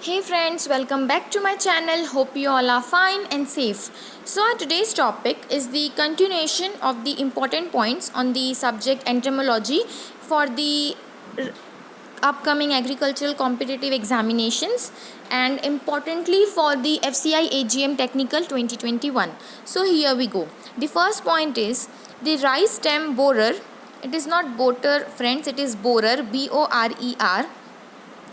Hey friends, welcome back to my channel. Hope you all are fine and safe. So our today's topic is the continuation of the important points on the subject entomology for the upcoming agricultural competitive examinations and importantly for the FCI AGM Technical 2021. So here we go. The first point is the rice stem borer. It is not borer friends, it is borer, BORER.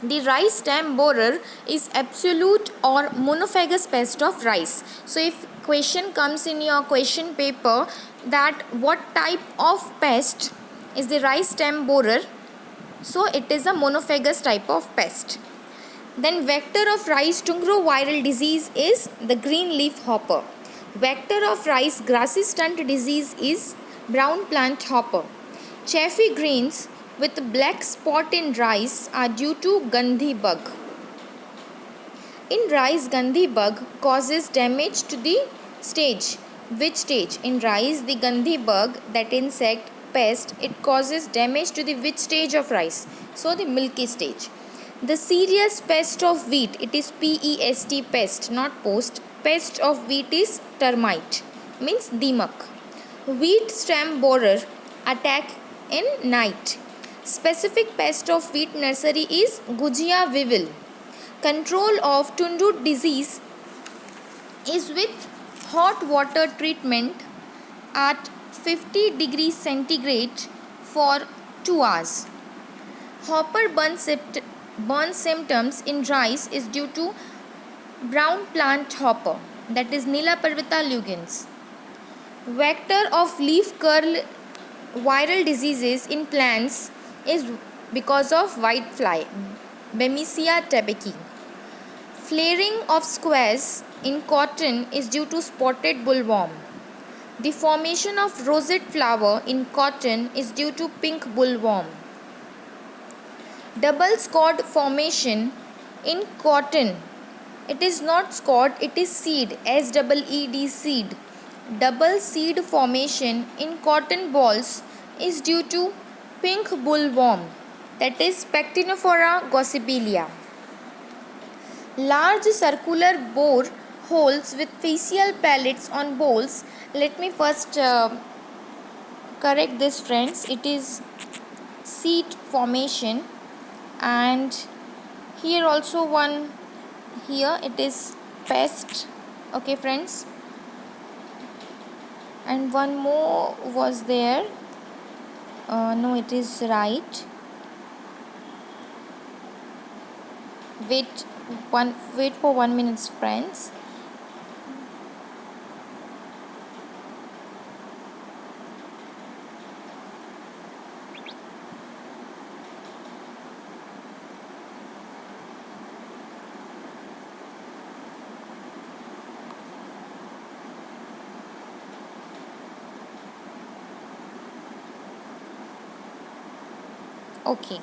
The rice stem borer is absolute or monophagous pest of rice. So if question comes in your question paper that what type of pest is the rice stem borer, so it is a monophagous type of pest. Then vector of rice tungro-viral disease is the green leaf hopper. Vector of rice grassy stunt disease is brown plant hopper. Chaffy grains with black spot in rice are due to Gandhi bug. In rice, Gandhi bug causes damage to the stage. Which stage? In rice, the Gandhi bug, that insect, pest, it causes damage to the which stage of rice? So the milky stage. The serious pest of wheat, it is PEST pest, not post. Pest of wheat is termite, means dimak. Wheat stem borer attack in night. Specific pest of wheat nursery is Gujia weevil. Control of Tundut disease is with hot water treatment at 50 degrees centigrade for 2 hours. Hopper burn symptoms in rice is due to brown plant hopper, that is Nila parvita lugens. Vector of leaf curl viral diseases in plants is because of white fly, Bemisia tabeci. Flaring of squares in cotton is due to spotted bollworm. The formation of rosette flower in cotton is due to pink bollworm. Double scod formation in cotton. It is not scod, it is seed, SEED seed. Double seed formation in cotton balls is due to pink bollworm, that is Pectinophora gossypia. Large circular bore holes with facial pellets on bolls. Let me first correct this friends. It is seed formation, and here also one, here it is pest. Okay friends, and one more was there. No, it is right. Wait for 1 minute friends. Okay.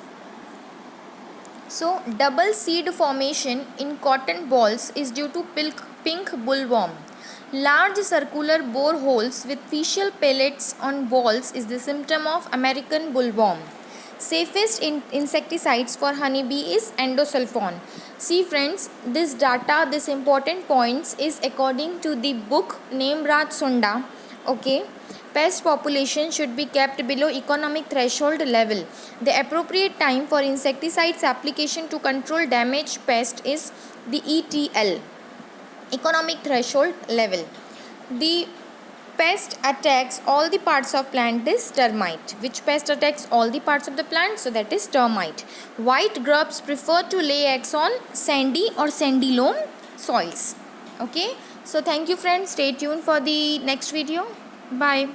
So double seed formation in cotton balls is due to pink bollworm. Large circular bore holes with facial pellets on balls is the symptom of American bollworm. Safest insecticides for honeybee is endosulfan. See friends, this data, this important points is according to the book Nemraj Sunda. Okay. Pest population should be kept below economic threshold level. The appropriate time for insecticides application to control damaged pest is the ETL, economic threshold level. The pest attacks all the parts of plant is termite. Which pest attacks all the parts of the plant? So that is termite. White grubs prefer to lay eggs on sandy or sandy loam soils. Okay. So thank you friends. Stay tuned for the next video. Bye.